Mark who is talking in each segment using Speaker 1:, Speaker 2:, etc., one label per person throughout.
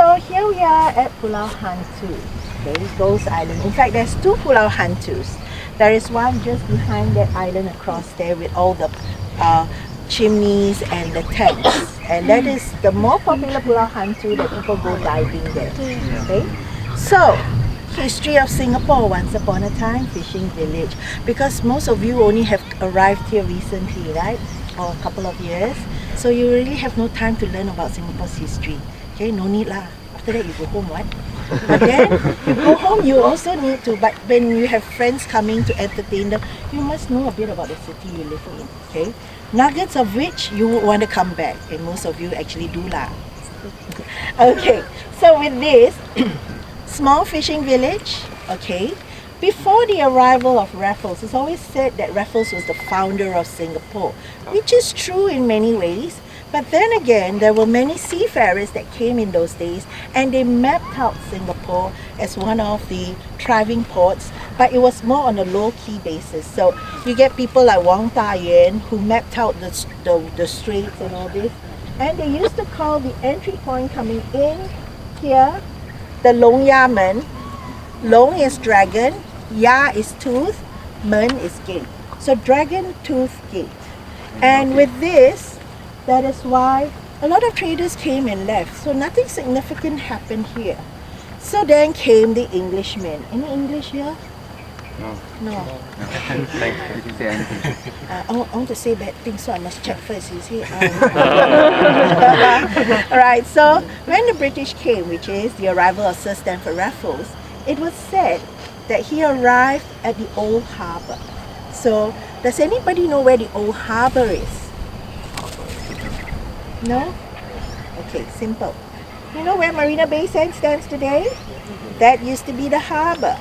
Speaker 1: So here we are at Pulau Hantu, okay, Ghost Island. In fact, there's two Pulau Hantus. There is one just behind that island across there with all the chimneys and the tents. And that is the more popular Pulau Hantu that people go diving there. Okay? So, history of Singapore, once upon a time, fishing village. Because most of you only have arrived here recently, right? For a couple of years. So you really have no time to learn about Singapore's history. Okay, no need lah. After that you go home, what? But then you go home, you also need to, but when you have friends coming to entertain them, you must know a bit about the city you live in, okay? Nuggets of which you would want to come back, and most of you actually do lah. Okay, so with this, small fishing village, okay? Before the arrival of Raffles, it's always said that Raffles was the founder of Singapore, which is true in many ways. But then again, there were many seafarers that came in those days and they mapped out Singapore as one of the thriving ports, but it was more on a low-key basis. So you get people like Wang Dayuan who mapped out the straits and all this, and they used to call the entry point coming in here the Long Ya Men. Long is dragon, Ya is tooth, Men is gate. So dragon tooth gate. And with this, that is why a lot of traders came and left. So nothing significant happened here. So then came the Englishmen. Any English here? No.
Speaker 2: Thanks. Did you say anything?
Speaker 1: I want to say bad things, so I must check first, you see. Alright, so when the British came, which is the arrival of Sir Stamford Raffles, it was said that he arrived at the old harbour. So, does anybody know where the old harbour is? No? Okay, simple. You know where Marina Bay Sands stands today? That used to be the harbour.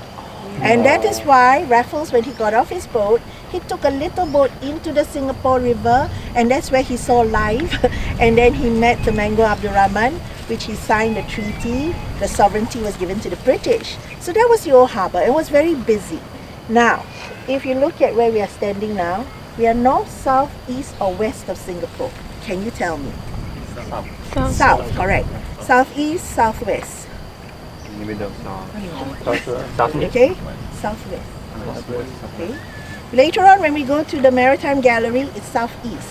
Speaker 1: And that is why Raffles, when he got off his boat, he took a little boat into the Singapore River, and that's where he saw life. And then he met Temenggong Abdul Rahman, which he signed the treaty. The sovereignty was given to the British. So that was the old harbour. It was very busy. Now, if you look at where we are standing now, we are north, south, east or west of Singapore. Can you tell me? South, correct. Southeast, southwest.
Speaker 2: In the middle.
Speaker 1: Okay? Southwest. Okay? Later on, when we go to the Maritime Gallery, it's southeast.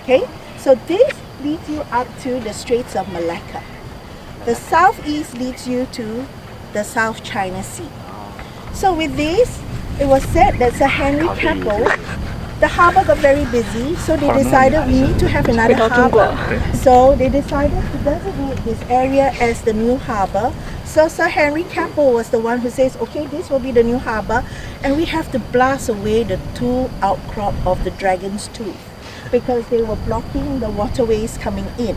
Speaker 1: Okay? So this leads you up to the Straits of Malacca. The southeast leads you to the South China Sea. So with this, it was said that Sir Henry Keppel, the harbour got very busy, so they decided we need to have another harbour. So they decided to designate this area as the new harbour. So Sir Henry Keppel was the one who says, okay, this will be the new harbour, and we have to blast away the two outcrop of the Dragon's Tooth because they were blocking the waterways coming in.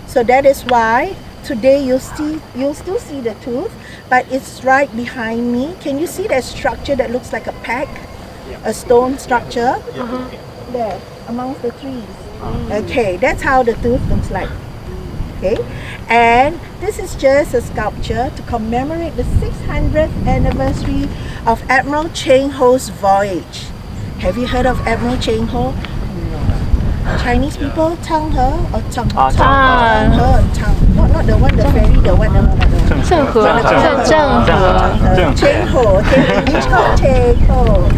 Speaker 1: So that is why today you'll still see the tooth, but it's right behind me. Can you see that structure that looks like a pack? A stone structure there amongst the trees. Okay, that's how the tooth looks like. Okay, and this is just a sculpture to commemorate the 600th anniversary of Admiral Cheng Ho's voyage. Have you heard of Admiral Cheng Ho? No. Chinese people, Cheng He or Cheng He? Cheng He. Not the one, the ferry, the one, Cheng Ho. English called Cheng Ho.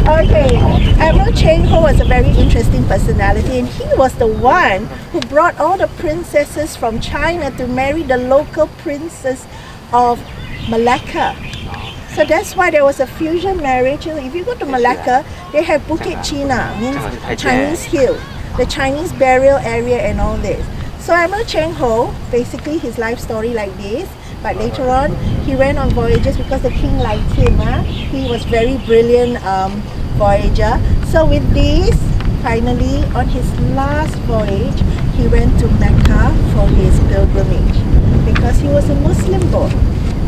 Speaker 1: Okay, Admiral Cheng Ho was a very interesting personality, and he was the one who brought all the princesses from China to marry the local princess of Malacca. So that's why there was a fusion marriage. If you go to Malacca, they have Bukit China, means Chinese hill, the Chinese burial area and all this. So Admiral Cheng Ho, basically his life story like this, but later on he went on voyages because the king liked him. He was very brilliant voyager. So with this, finally on his last voyage, he went to Mecca for his pilgrimage because he was a Muslim boy.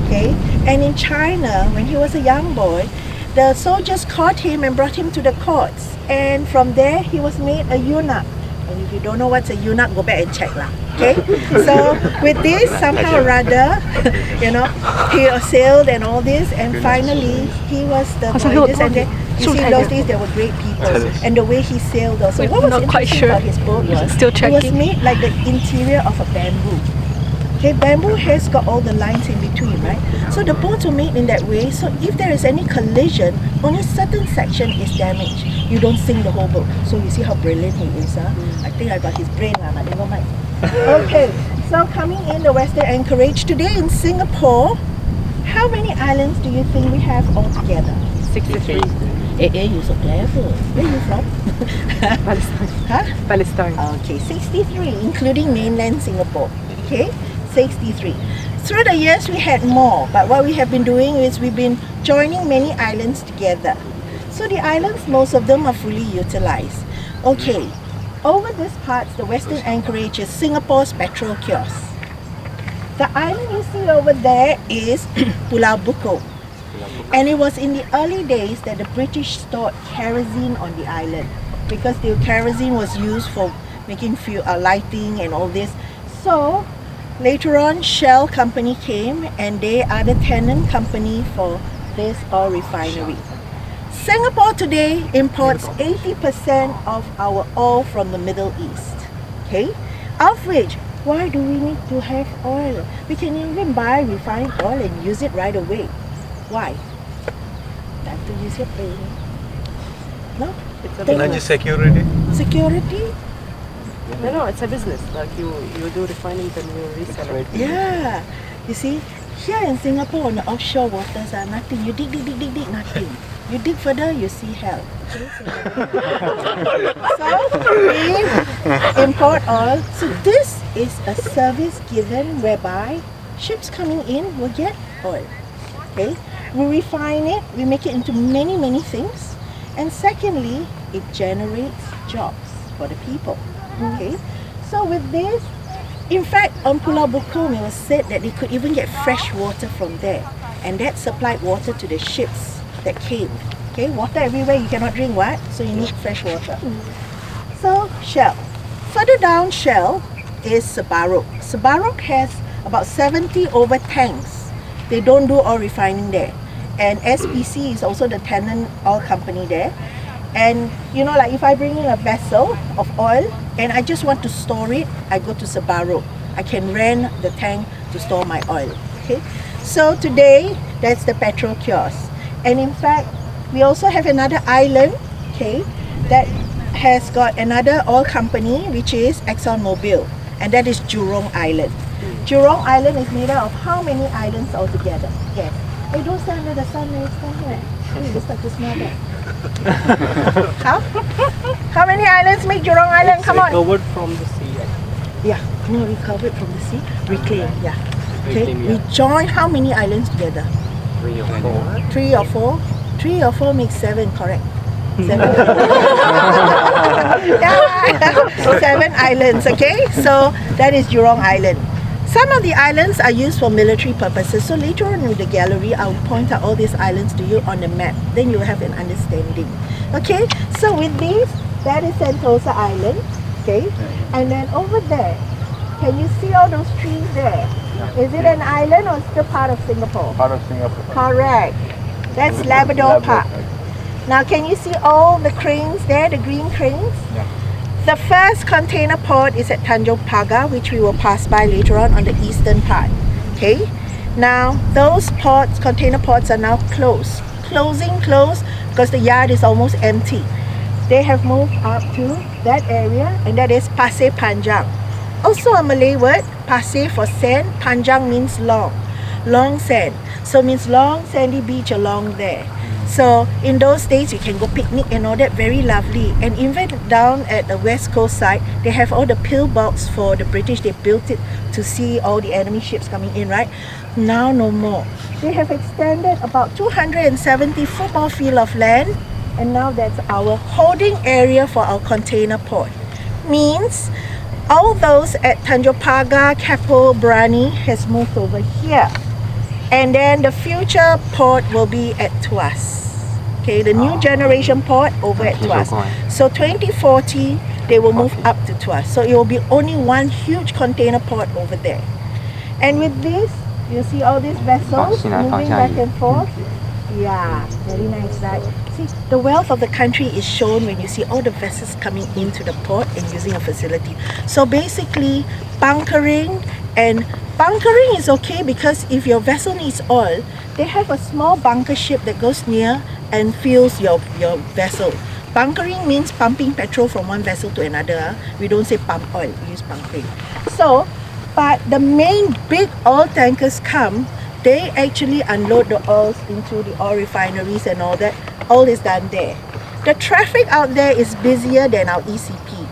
Speaker 1: Okay, and in China, when he was a young boy, the soldiers caught him and brought him to the courts, and from there he was made a eunuch. And if you don't know what's a eunuch, go back and check lah. Okay, so with this, somehow or rather, you know, he sailed and all this, and finally he was the voyages. And then, you see, those days there were great people, and the way he sailed also. What was interesting about his boat was it was made like the interior of a bamboo. Okay, bamboo has got all the lines in between, right? So the boats were made in that way. So if there is any collision, only certain section is damaged. You don't sink the whole boat. So you see how brilliant he is, huh? I think I got his brain, but never mind. Okay, so coming in the Western Anchorage today in Singapore, how many islands do you think we have altogether?
Speaker 3: 63.
Speaker 1: You're so clever. Where are you from?
Speaker 3: Palestine.
Speaker 1: Huh?
Speaker 3: Palestine.
Speaker 1: Okay, 63, including mainland Singapore. Okay, 63. Through the years we had more, but what we have been doing is we've been joining many islands together. So the islands, most of them are fully utilized. Okay, over this part, the Western Anchorage is Singapore's petrol kiosk. The island you see over there is Pulau Buko. And it was in the early days that the British stored kerosene on the island because the kerosene was used for making fuel, lighting and all this. So later on, Shell company came and they are the tenant company for this oil refinery. Singapore today imports 80% of our oil from the Middle East. Okay, of which, why do we need to have oil? We can even buy refined oil and use it right away. Why? Have to use your brain. No?
Speaker 3: It's a
Speaker 1: Then
Speaker 3: business.
Speaker 4: Security.
Speaker 1: security?
Speaker 3: No, it's a business. Like you do refining, then you resell it.
Speaker 1: Yeah. You see, here in Singapore on the offshore waters are nothing. You dig, nothing. You dig further, you see hell. So we import oil. So this is a service given whereby ships coming in will get oil. Okay, we refine it, we make it into many things, and secondly, it generates jobs for the people. Okay, so with this, in fact, on Pulau Bukom, it was said that they could even get fresh water from there, and that supplied water to the ships that came. Okay, water everywhere, you cannot drink what? So you need fresh water. So Shell. Further down Shell is Sebarok. Sebarok has about 70 over tanks. They don't do oil refining there. And SPC is also the tenant oil company there. And you know, like if I bring in a vessel of oil and I just want to store it, I go to Sebarok. I can rent the tank to store my oil. Okay. So today, that's the petrol kiosk. And in fact, we also have another island, okay, that has got another oil company, which is ExxonMobil, and that is Jurong Island. Jurong Island is made up of how many islands altogether? Yes. Hey, don't stand under the sun, it's here. You start to smell that. How many islands make Jurong Island? Come on.
Speaker 4: Recovered from the sea.
Speaker 1: Yeah, no, recovered from the sea, reclaimed, yeah. Okay,
Speaker 4: Reclaimed,
Speaker 1: we
Speaker 4: yeah.
Speaker 1: join how many islands together?
Speaker 4: 3 or 4.
Speaker 1: 3 or 4? 3 or 4 makes 7, correct? 7. Yeah, 7 islands, okay? So that is Jurong Island. Some of the islands are used for military purposes. So later on in the gallery, I'll point out all these islands to you on the map. Then you'll have an understanding. Okay, so with these, that is Sentosa Island. Okay, and then over there, can you see all those trees there? Is it an island or still part of Singapore?
Speaker 2: Part of Singapore.
Speaker 1: Correct. That's Labrador Park. Now can you see all the cranes there, the green cranes?
Speaker 2: Yeah.
Speaker 1: The first container port is at Tanjong Pagar, which we will pass by later on the eastern part. Okay. Now those ports, container ports are now closed. Closed because the yard is almost empty. They have moved up to that area, and that is Pasir Panjang. Also a Malay word, Pasir for sand, Panjang means long, long sand. So means long sandy beach along there. So in those days you can go picnic and all that, very lovely. And even down at the west coast side, they have all the pillbox for the British. They built it to see all the enemy ships coming in, right? Now no more. They have extended about 270 football field of land, and now that's our holding area for our container port. Means all those at Tanjong Pagar, Keppel, Brani has moved over here. And then the future port will be at Tuas. Okay, the new generation port over at Tuas. So 2040, they will move up to Tuas. So it will be only one huge container port over there. And with this, you see all these vessels moving back and forth. Yeah, very nice, right? See, the wealth of the country is shown when you see all the vessels coming into the port and using a facility. So basically, bunkering and Bunkering is okay because if your vessel needs oil, they have a small bunker ship that goes near and fills your vessel. Bunkering means pumping petrol from one vessel to another. We don't say pump oil, we use bunkering. So, but the main big oil tankers come, they actually unload the oils into the oil refineries and all that. All is done there. The traffic out there is busier than our ECP.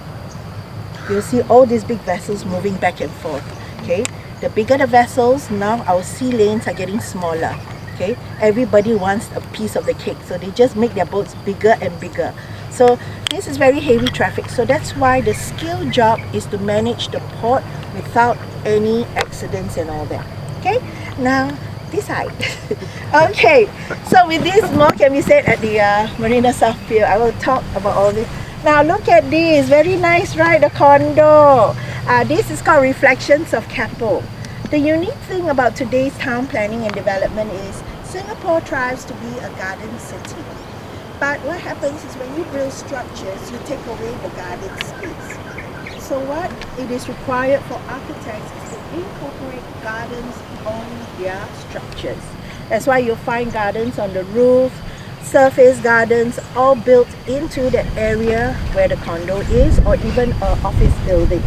Speaker 1: You'll see all these big vessels moving back and forth. Okay, the bigger the vessels, now our sea lanes are getting smaller. Okay, everybody wants a piece of the cake, so they just make their boats bigger and bigger. So this is very heavy traffic. So that's why the skill job is to manage the port without any accidents and all that. Okay, now this side. Okay, so with this, more can be said at the Marina South Pier. I will talk about all this. Now look at this, very nice, right? The condo. This is called Reflections of Keppel. The unique thing about today's town planning and development is Singapore tries to be a garden city. But what happens is when you build structures, you take away the garden space. So what it is required for architects is to incorporate gardens on their structures. That's why you'll find gardens on the roof, surface gardens, all built into the area where the condo is, or even an office building.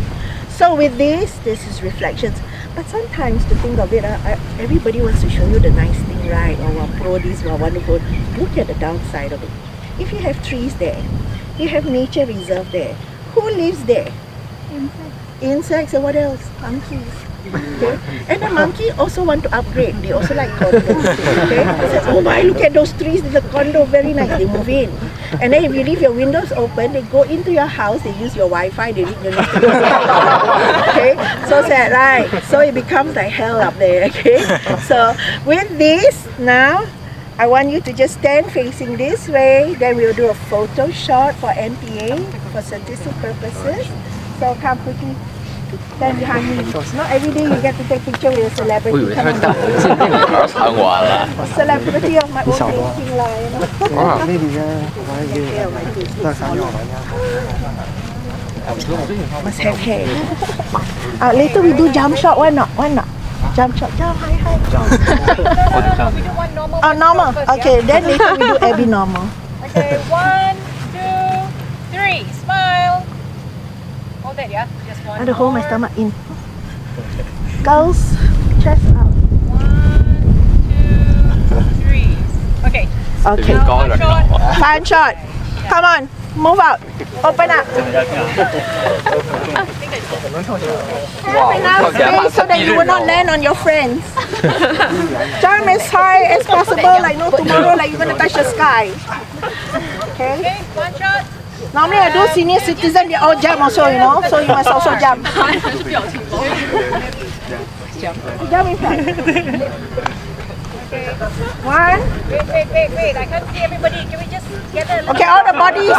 Speaker 1: So with this is Reflections. But sometimes to think of it, everybody wants to show you the nice thing, right? Or pro this, or wonderful. Look at the downside of it. If you have trees there, you have nature reserve there. Who lives there? Insects and what else? Monkeys. Okay? And the monkey also want to upgrade. They also like condos. Okay? They say, oh my, look at those trees in the condo, very nice. They move in. And then if you leave your windows open, they go into your house, they use your Wi-Fi, they read your newspaper. Okay? So sad, right? So it becomes like hell up there, okay? So with this, now, I want you to just stand facing this way. Then we'll do a photo shot for NPA, for statistic purposes. So come quickly. Stand behind me. Not every day you get to take picture with a celebrity. Come on. Celebrity of my own making lah, you know. Must have hair. Later we do jump shot. Why not? Why not? Jump shot. Jump high.
Speaker 5: We do one normal.
Speaker 1: Oh, normal.
Speaker 5: First,
Speaker 1: Okay,
Speaker 5: yeah?
Speaker 1: then later we do Abby normal.
Speaker 5: Okay, 1, 2, 3. Smile. Hold it, yeah? Just one.
Speaker 1: I have to hold my
Speaker 5: more.
Speaker 1: stomach in. Girls, chest out.
Speaker 5: 1, 2, 3. Okay.
Speaker 1: Okay.
Speaker 5: Now one shot.
Speaker 1: Fan shot. Come on, move out. Open up. Have enough space so that you will not land on your friends. Jump as high as possible, like no tomorrow, like you're gonna touch the sky. Okay.
Speaker 5: Okay, one shot.
Speaker 1: Normally I do senior citizen, they all jump also, you know, so you must also jump. Jump in front.
Speaker 5: Okay.
Speaker 1: 1.
Speaker 5: Wait. I can't see everybody. Can we just get a little...
Speaker 1: Okay, all the bodies.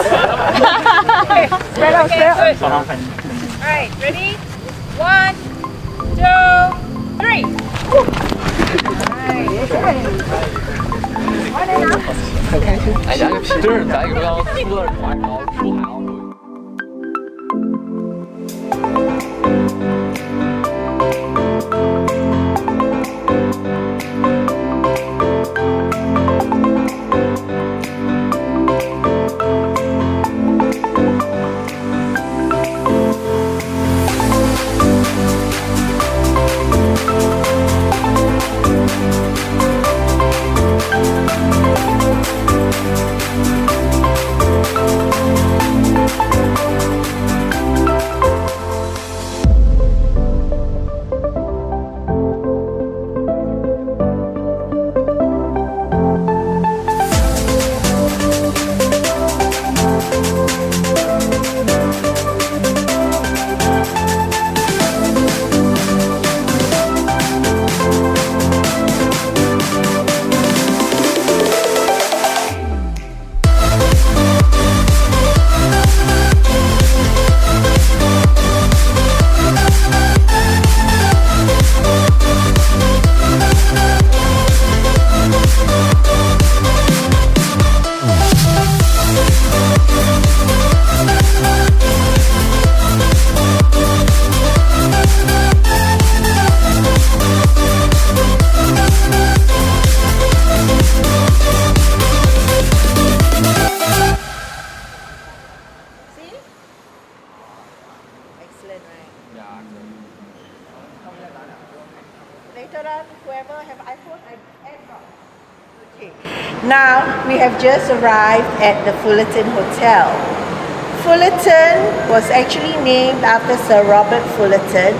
Speaker 5: Okay.
Speaker 1: Spread out, spread out.
Speaker 5: Good. Alright, ready? 1, 2, 3.
Speaker 1: One enough.
Speaker 4: 哎呀，就是咱有要出了船，然后出海澳。
Speaker 1: Later on, whoever have iPhone, I add on. Okay. Now we have just arrived at the Fullerton Hotel. Fullerton was actually named after Sir Robert Fullerton,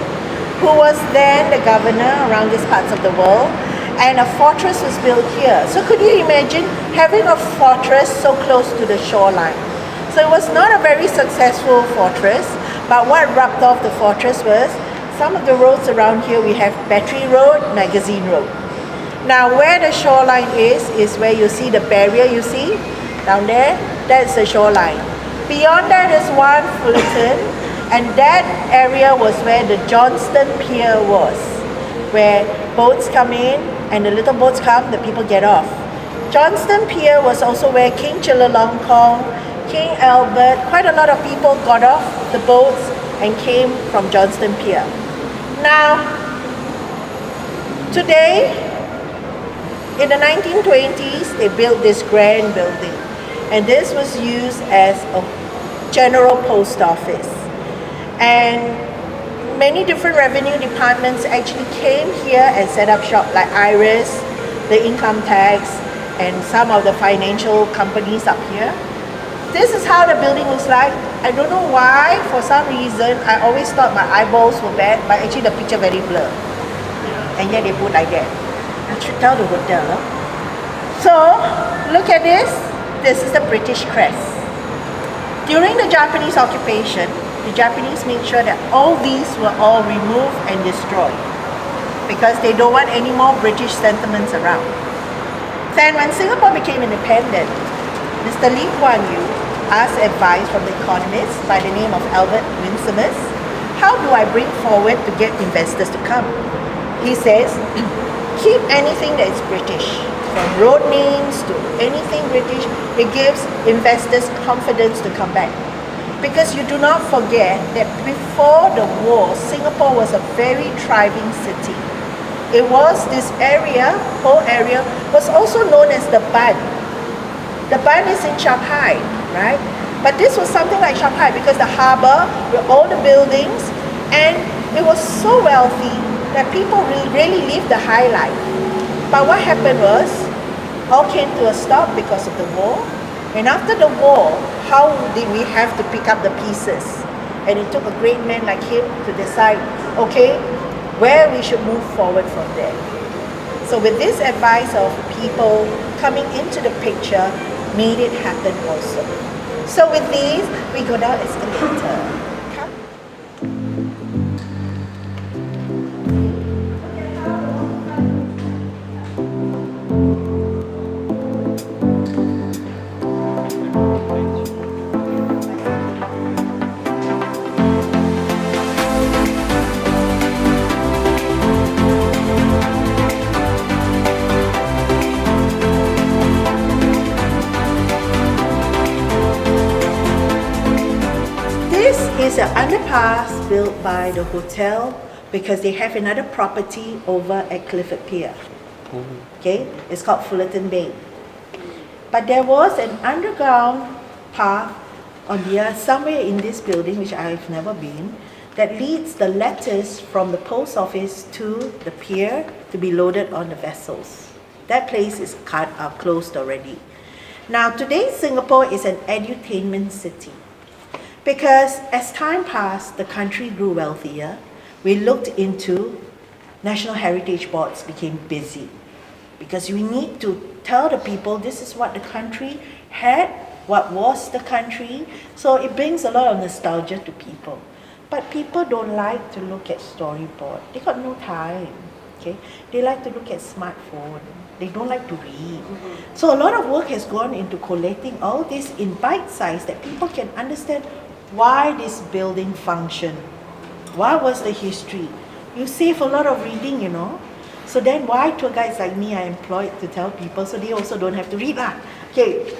Speaker 1: who was then the governor around these parts of the world, and a fortress was built here. So could you imagine having a fortress so close to the shoreline? So it was not a very successful fortress, but what rubbed off the fortress was some of the roads around here. We have Battery Road, Magazine Road. Now where the shoreline is where you see the barrier you see down there, that's the shoreline. Beyond that is one Fullerton, and that area was where the Johnston Pier was, where boats come in and the little boats come, the people get off. Johnston Pier was also where King Chulalongkorn, King Albert, quite a lot of people got off the boats and came from Johnston Pier. Now, today, in the 1920s, they built this grand building, and this was used as a general post office. And many different revenue departments actually came here and set up shop, like IRIS, the income tax, and some of the financial companies up here. This is how the building looks like. I don't know why, for some reason, I always thought my eyeballs were bad, but actually the picture very blurred. And yet they put like that. I should tell the hotel. Huh? So, look at this. This is the British crest. During the Japanese occupation, the Japanese made sure that all these were all removed and destroyed because they don't want any more British sentiments around. Then when Singapore became independent, Mr. Lee Kuan Yew asked advice from the economist by the name of Albert Winsemus. How do I bring forward to get investors to come? He says, keep anything that is British, from road names to anything British. It gives investors confidence to come back. Because you do not forget that before the war, Singapore was a very thriving city. It was this area, whole area, was also known as the Bund. The Bund is in Shanghai, right? But this was something like Shanghai because the harbour with all the buildings, and it was so wealthy that people really lived the high life. But what happened was, all came to a stop because of the war. And after the war, how did we have to pick up the pieces? And it took a great man like him to decide, okay, where we should move forward from there. So with this advice of people coming into the picture, made it happen also. So with these, we go down escalator. Is an underpass built by the hotel because they have another property over at Clifford Pier. Okay, it's called Fullerton Bay. But there was an underground path on the somewhere in this building, which I've never been, that leads the letters from the post office to the pier to be loaded on the vessels. That place is closed already. Now today Singapore is an edutainment city. Because as time passed, the country grew wealthier. We looked into national heritage boards became busy because we need to tell the people this is what the country had, what was the country. So it brings a lot of nostalgia to people. But people don't like to look at storyboard. They got no time. Okay? They like to look at smartphone. They don't like to read. So a lot of work has gone into collating all this in bite size that people can understand why this building functioned. What was the history? You save a lot of reading, you know. So then why tour guides like me are employed to tell people so they also don't have to read lah. Okay,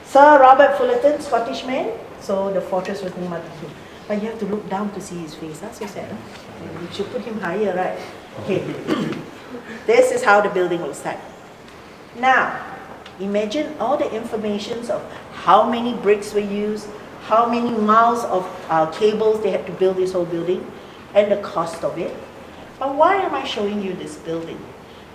Speaker 1: Sir Robert Fullerton, Scottish man. So the fortress was named after him. But you have to look down to see his face. That's so sad. Huh? You should put him higher, right? Okay. This is how the building looks like. Now, imagine all the informations of how many bricks were used, how many miles of cables they had to build this whole building, and the cost of it. But why am I showing you this building?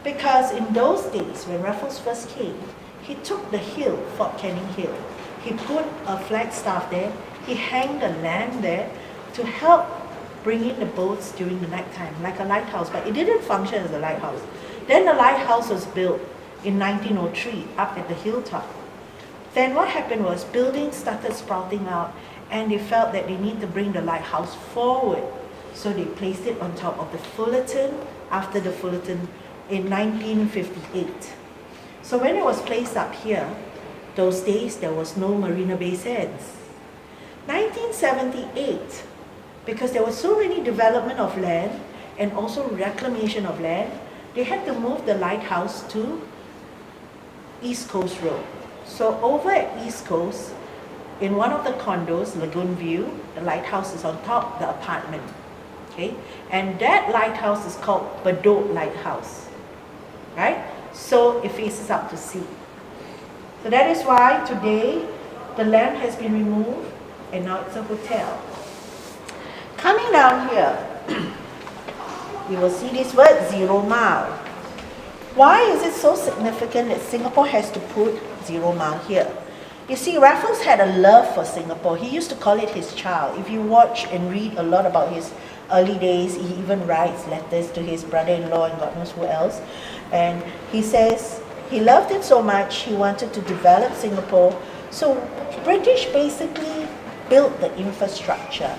Speaker 1: Because in those days, when Raffles first came, he took the hill, Fort Canning Hill. He put a flagstaff there. He hanged a lamp there to help bring in the boats during the night time, like a lighthouse, but it didn't function as a lighthouse. Then the lighthouse was built in 1903 up at the hilltop. Then what happened was buildings started sprouting out, and they felt that they need to bring the lighthouse forward. So they placed it on top of the Fullerton, after the Fullerton in 1958. So when it was placed up here, those days there was no Marina Bay Sands. 1978, because there was so many development of land and also reclamation of land, they had to move the lighthouse to East Coast Road. So over at East Coast, in one of the condos, Lagoon View, the lighthouse is on top, the apartment. Okay? And that lighthouse is called Bedok Lighthouse. Right? So it faces out to sea. So that is why today the lamp has been removed and now it's a hotel. Coming down here, you will see this word 0 mile. Why is it so significant that Singapore has to put 0 mile here? You see, Raffles had a love for Singapore. He used to call it his child. If you watch and read a lot about his early days, he even writes letters to his brother-in-law and God knows who else. And he says he loved it so much, he wanted to develop Singapore. So British basically built the infrastructure.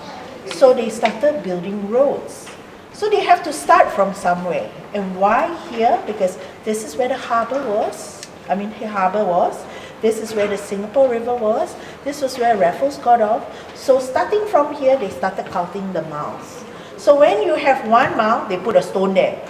Speaker 1: So they started building roads. So they have to start from somewhere. And why here? Because this is where the harbour was. Harbour was. This is where the Singapore River was. This was where Raffles got off. So starting from here, they started counting the miles. So when you have 1 mile, they put a stone there.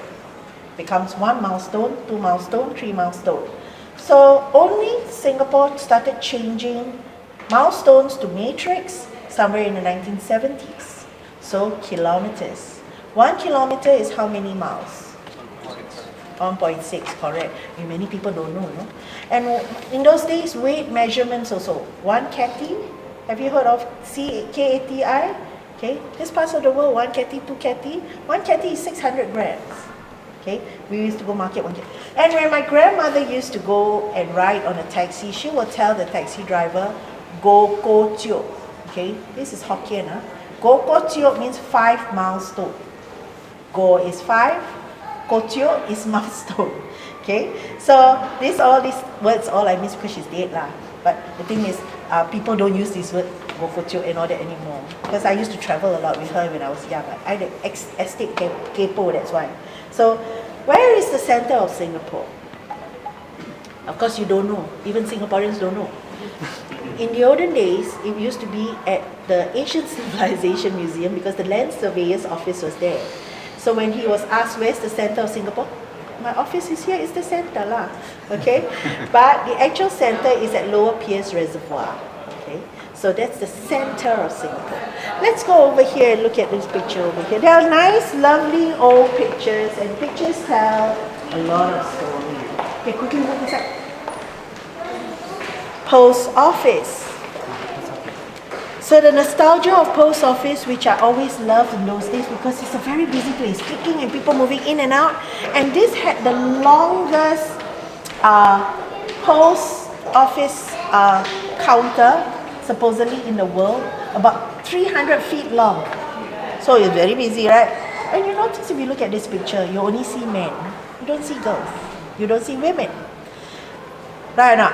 Speaker 1: Becomes 1 milestone, 2 milestone, 3 milestone. So only Singapore started changing milestones to matrix somewhere in the 1970s. So kilometers. 1 kilometer is how many miles? 1.6, correct. And many people don't know, no? And in those days, weight measurements also. 1 catty, have you heard of KATI? Okay, this part of the world, 1 catty, 2 catty. 1 catty is 600 grams. Okay, we used to go market 1 catty. And when my grandmother used to go and ride on a taxi, she would tell the taxi driver, go ko tio. Okay, this is Hokkien. Go ko tio means 5 milestone. Go is 5, ko tio is milestone. Okay, so all these words all I miss because she's dead lah. But the thing is, people don't use this word go ko tio and all that anymore. Because I used to travel a lot with her when I was young. I had an estate kepo, that's why. So, where is the center of Singapore? Of course, you don't know. Even Singaporeans don't know. In the olden days, it used to be at the Ancient Civilization Museum because the Land Surveyor's office was there. So when he was asked, where's the center of Singapore? My office is here, it's the center lah. Okay? But the actual center is at Lower Pierce Reservoir. Okay? So that's the center of Singapore. Let's go over here and look at this picture over here. There are nice, lovely old pictures, and pictures tell a lot of stories. Okay, quickly move inside. Post office. So the nostalgia of post office, which I always loved in those days because it's a very busy place, clicking and people moving in and out. And this had the longest post office counter supposedly in the world, about 300 feet long. So it's very busy, right? And you notice if you look at this picture, you only see men. You don't see girls. You don't see women. Right or not?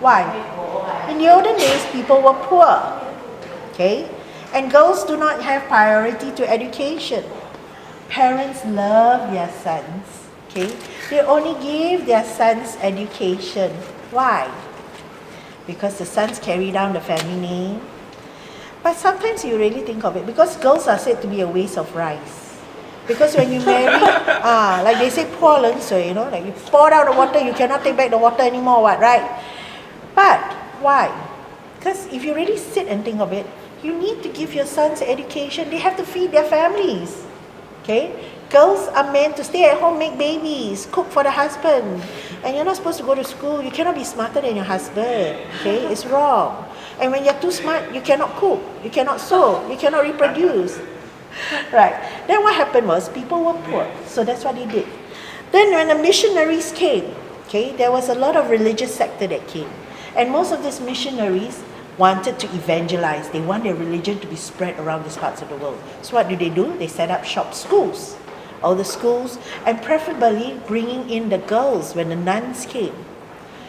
Speaker 1: Why? In the olden days, people were poor. Okay? And girls do not have priority to education. Parents love their sons. Okay? They only give their sons education. Why? Because the sons carry down the family name. But sometimes you really think of it, because girls are said to be a waste of rice. Because when you marry, like they say, pour you know, like you pour out the water, you cannot take back the water anymore, what, right? But why? Because if you really sit and think of it, you need to give your sons education. They have to feed their families. Okay? Girls are meant to stay at home, make babies, cook for the husband. And you're not supposed to go to school. You cannot be smarter than your husband. Okay? It's wrong. And when you're too smart, you cannot cook, you cannot sew, you cannot reproduce. Right. Then what happened was people were poor, so that's what they did. Then when the missionaries came, okay, there was a lot of religious sector that came. And most of these missionaries wanted to evangelize. They want their religion to be spread around these parts of the world. So what do? They set up shop schools. All the schools, and preferably bringing in the girls when the nuns came.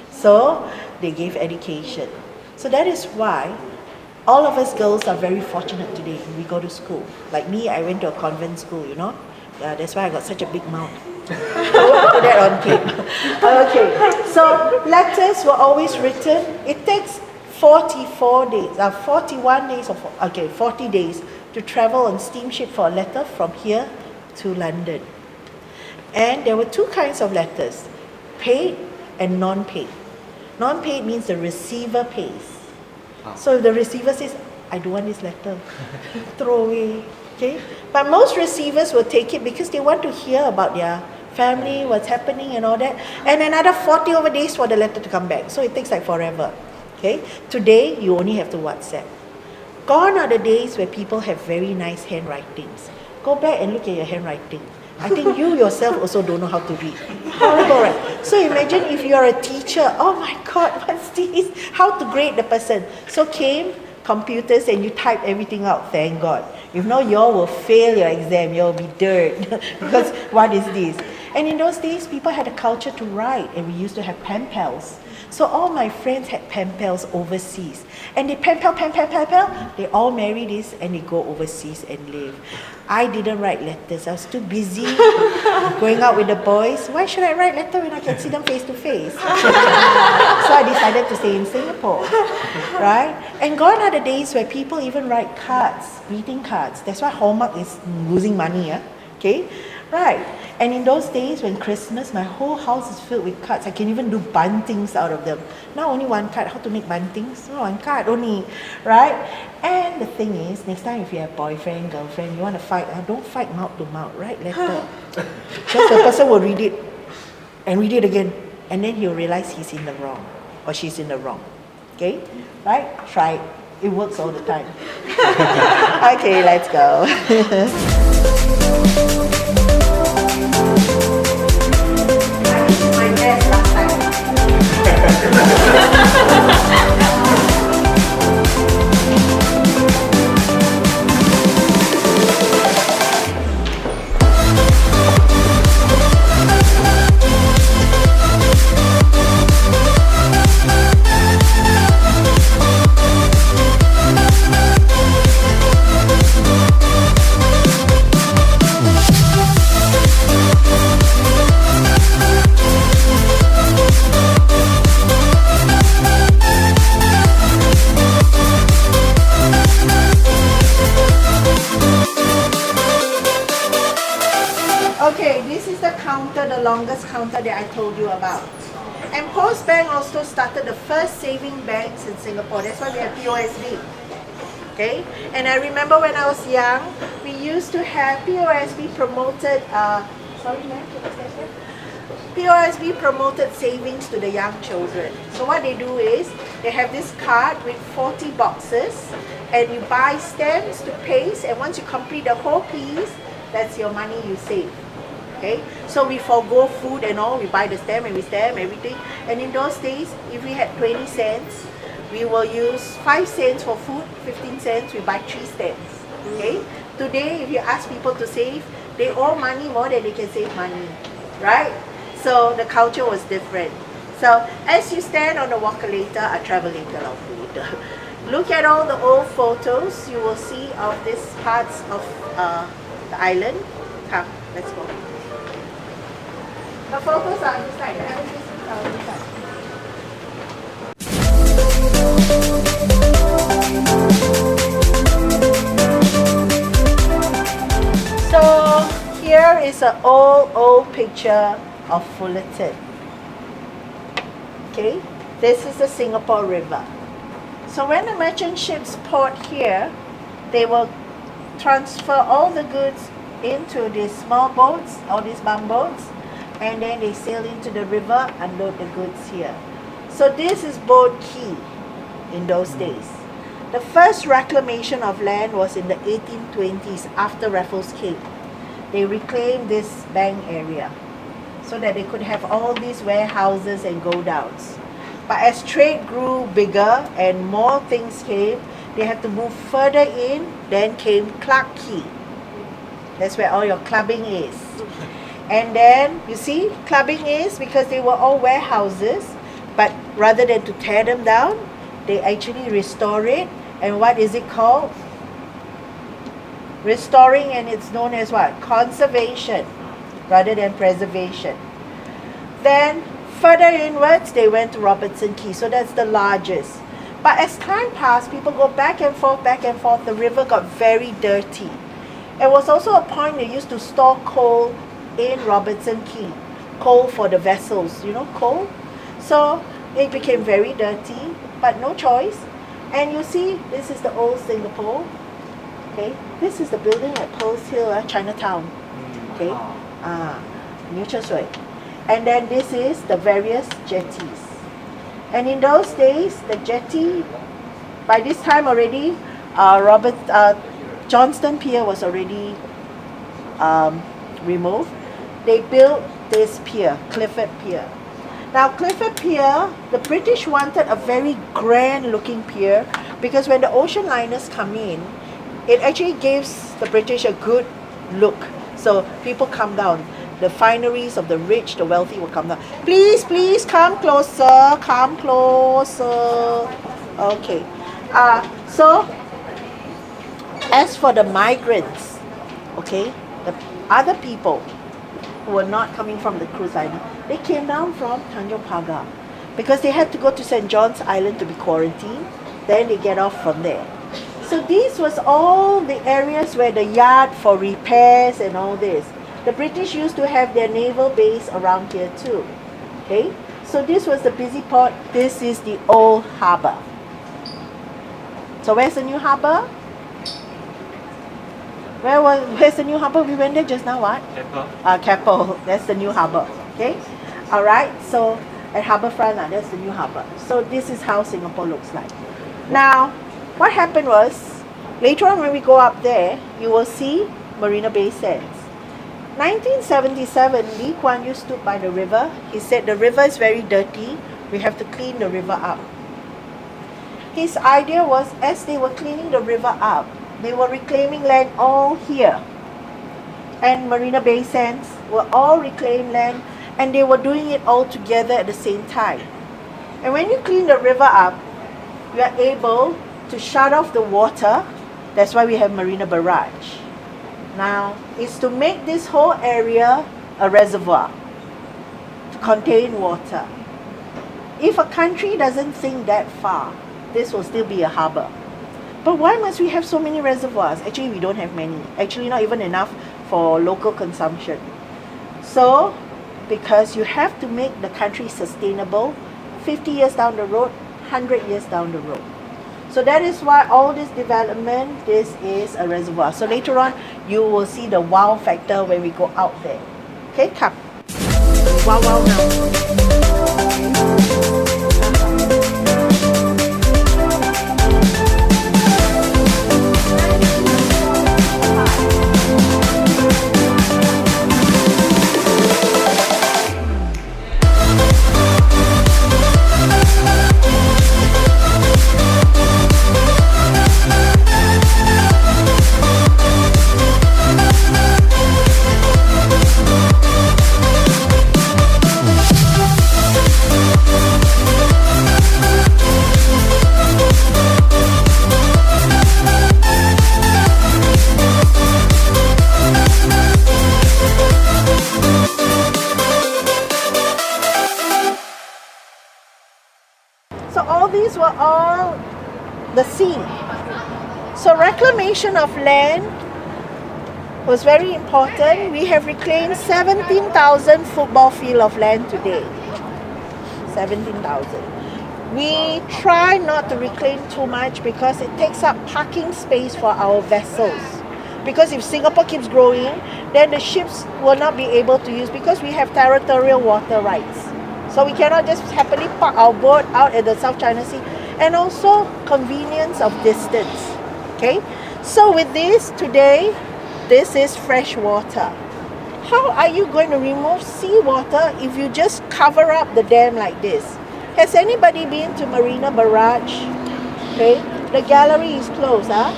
Speaker 1: So they gave education. So that is why all of us girls are very fortunate today. We go to school. Like me, I went to a convent school, you know. That's why I got such a big mouth. I won't put that on tape. Okay, so letters were always written. It takes 41 days, 40 days to travel on steamship for a letter from here to London. And there were two kinds of letters, paid and non-paid. Non-paid means the receiver pays. So if the receiver says, I don't want this letter, throw away. Okay? But most receivers will take it because they want to hear about their family, what's happening and all that. And another 40 over days for the letter to come back. So it takes like forever. Okay? Today, you only have to WhatsApp. Gone are the days where people have very nice handwritings. Go back and look at your handwriting. I think you yourself also don't know how to read. Horrible, right? So imagine if you're a teacher, oh my God, what's this? How to grade the person? So came computers and you type everything out, thank God. If not, you all will fail your exam, you will be dirt. Because what is this? And in those days, people had a culture to write, and we used to have pen pals. So all my friends had pen pals overseas. And they pen pal, they all marry this and they go overseas and live. I didn't write letters. I was too busy going out with the boys. Why should I write letter when I can see them face to face? So I decided to stay in Singapore, right? And gone are the days where people even write cards, greeting cards. That's why Hallmark is losing money, okay? Right. And in those days when Christmas, my whole house is filled with cards. I can even do buntings out of them. Now only one card. How to make buntings? No, one card only, right? And the thing is, next time if you have boyfriend, girlfriend, you want to fight, don't fight mouth to mouth, right? Letter. Because the person will read it and read it again. And then he'll realize he's in the wrong or she's in the wrong. Okay? Right? Try it. It works all the time. Okay, let's go. My best last time. Okay, this is the counter, the longest counter that I told you about. And Post Bank also started the first saving banks in Singapore. That's why we have POSB. Okay, and I remember when I was young, we used to have POSB promoted. Sorry, ma'am. POSB promoted savings to the young children. So what they do is they have this card with 40 boxes, and you buy stamps to paste. And once you complete the whole piece, that's your money you save. Okay, so we forgo food and all, we buy the stamp and we stamp everything. And in those days, if we had 20 cents, we will use 5 cents for food, 15 cents, we buy 3 stamps. Okay, today if you ask people to save, they owe money more than they can save money, right? So the culture was different. So as you stand on the walker later, travel later. Look at all the old photos you will see of these parts of the island. Come, let's go. The photos are inside. The advertisements are inside. So here is an old picture of Fullerton. Okay, this is the Singapore River. So when the merchant ships port here, they will transfer all the goods into these small boats, all these bumboats, and then they sail into the river, unload the goods here. So this is Boat Quay in those days. The first reclamation of land was in the 1820s after Raffles Cape. They reclaimed this bank area so that they could have all these warehouses and go downs. But as trade grew bigger and more things came, they had to move further in. Then came Clarke Quay. That's where all your clubbing is. And then, you see, clubbing is because they were all warehouses, but rather than to tear them down, they actually restore it. And what is it called? Restoring, and it's known as what? Conservation rather than preservation. Then further inwards they went to Robertson Key, so that's the largest. But as time passed, people go back and forth, the river got very dirty. It was also a point they used to store coal in Robertson Key, coal for the vessels, you know, coal. So it became very dirty, but no choice. And you see, this is the old Singapore. Okay, this is the building at Pearl's Hill, Chinatown. Okay, New Church. And then this is the various jetties. And in those days, the jetty, by this time already, Johnston Pier was already removed. They built this pier, Clifford Pier. Now Clifford Pier, the British wanted a very grand looking pier because when the ocean liners come in, it actually gives the British a good look. So people come down. The fineries of the rich, the wealthy will come down. Please, please come closer, come closer. Okay. So as for the migrants, okay, the other people who were not coming from the cruise liner, they came down from Tanjong Pagar because they had to go to St. John's Island to be quarantined. Then they get off from there. So these was all the areas where the yard for repairs and all this. The British used to have their naval base around here too. Okay, so this was the busy port. This is the old harbour. So where's the new harbour? Where's the new harbour? We went there just now. What? Keppel. Keppel. That's the new harbour. Okay. All right. So at Harbourfront, that's the new harbour. So this is how Singapore looks like. Now, what happened was later on when we go up there, you will see Marina Bay Sands. 1977, Lee Kuan Yew stood by the river. He said the river is very dirty. We have to clean the river up. His idea was as they were cleaning the river up, they were reclaiming land all here. And Marina Bay Sands were all reclaimed land, and they were doing it all together at the same time. And when you clean the river up, you are able to shut off the water. That's why we have Marina Barrage. Now, is to make this whole area a reservoir to contain water. If a country doesn't think that far, this will still be a harbour. But why must we have so many reservoirs? Actually, we don't have many. Actually, not even enough for local consumption. So, because you have to make the country sustainable 50 years down the road, 100 years down the road. So that is why all this development, this is a reservoir. So later on, you will see the wow factor when we go out there. Okay, come. Wow, wow now. So all these were all the sea. So reclamation of land was very important. We have reclaimed 17,000 football field of land today. 17,000. We try not to reclaim too much because it takes up parking space for our vessels. Because if Singapore keeps growing, then the ships will not be able to use because we have territorial water rights. So we cannot just happily park our boat out at the South China Sea and also convenience of distance. Okay, so with this today, this is fresh water. How are you going to remove seawater if you just cover up the dam like this? Has anybody been to Marina Barrage? Okay, the gallery is closed, huh?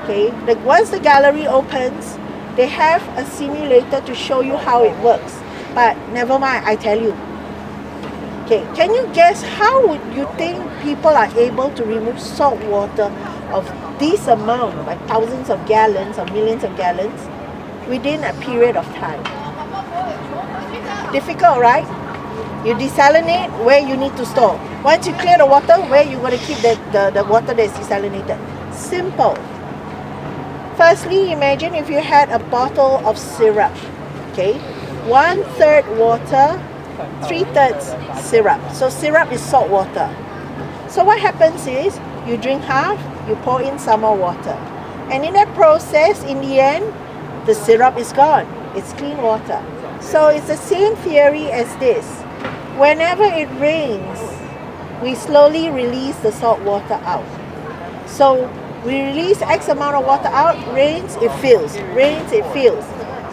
Speaker 1: Okay, once the gallery opens, they have a simulator to show you how it works. But never mind, I tell you. Okay, can you guess how would you think people are able to remove salt water of this amount, like thousands of gallons or millions of gallons, within a period of time? Difficult, right? You desalinate where you need to store. Once you clear the water, where you going to keep the water that is desalinated? Simple. Firstly, imagine if you had a bottle of syrup. Okay, 1/3 water, 3/3 syrup. So syrup is salt water. So what happens is you drink half, you pour in some more water. And in that process, in the end, the syrup is gone. It's clean water. So it's the same theory as this. Whenever it rains, we slowly release the salt water out. So we release X amount of water out, rains, it fills. Rains, it fills.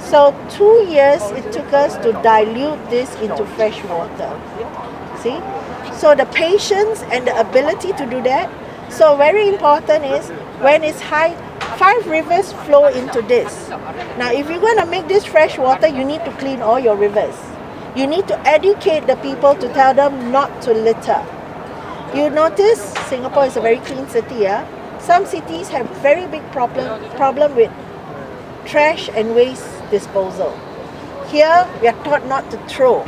Speaker 1: So 2 years it took us to dilute this into fresh water. See? So the patience and the ability to do that. So very important is when it's high, 5 rivers flow into this. Now if you're going to make this fresh water, you need to clean all your rivers. You need to educate the people to tell them not to litter. You notice Singapore is a very clean city. Some cities have very big problem with trash and waste disposal. Here we are taught not to throw.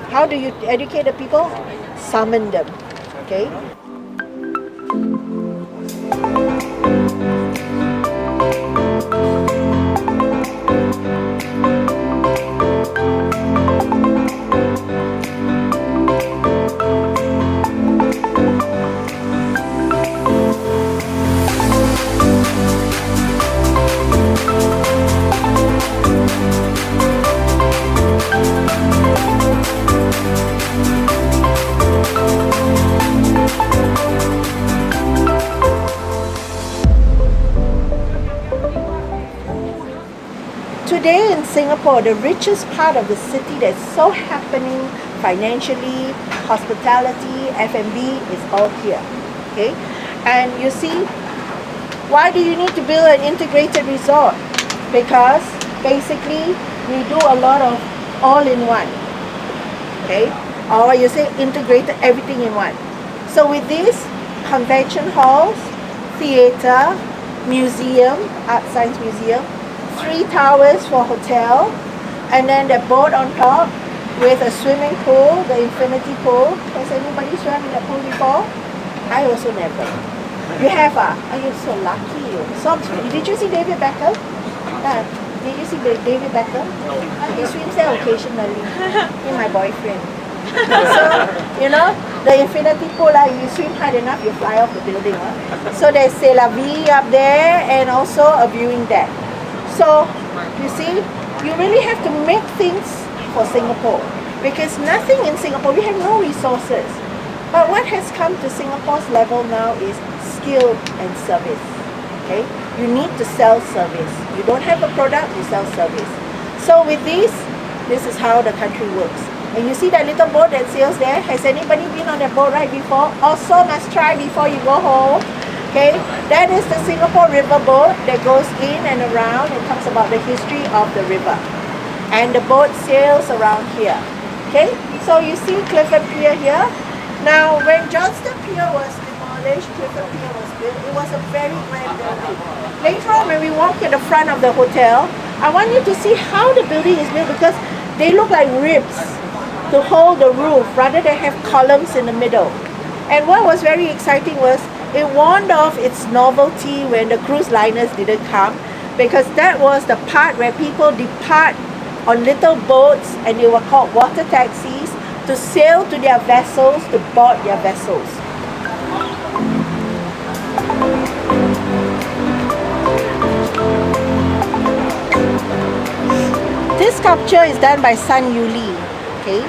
Speaker 1: How do you educate the people? Summon them. Okay. Today in Singapore, the richest part of the city that's so happening financially, hospitality, F&B is all here. Okay, and you see, why do you need to build an integrated resort? Because basically we do a lot of all-in-one. Okay, or you say integrated everything in one. So with this, convention halls, theatre, museum, art science museum, 3 towers for hotel, and then the boat on top with a swimming pool, the infinity pool. Has anybody swam in that pool before? I also never. You have oh, you're so lucky. So, did you see David Beckham? Did you see David Beckham? He swims there occasionally. He's my boyfriend. So, you know, the infinity pool, you swim hard enough, you fly off the building. So there's C'est La Vie up there, and also a viewing deck. So, you see, you really have to make things for Singapore, because nothing in Singapore, we have no resources. But what has come to Singapore's level now is skill and service. Okay, you need to sell service. You don't have a product, you sell service. So with this is how the country works. And you see that little boat that sails there? Has anybody been on that boat ride before? Also must try before you go home. Okay, that is the Singapore river boat that goes in and around and talks about the history of the river. And the boat sails around here. Okay, so you see Clifford Pier here. Now, when Johnston Pier was demolished, Clifford Pier was built. It was a very grand building. Later on, when we walk at the front of the hotel, I want you to see how the building is built, because they look like ribs to hold the roof rather than have columns in the middle. And what was very exciting was it warned off its novelty when the cruise liners didn't come, because that was the part where people depart on little boats, and they were called water taxis, to sail to their vessels, to board their vessels. This sculpture is done by Sun Yu Li, okay?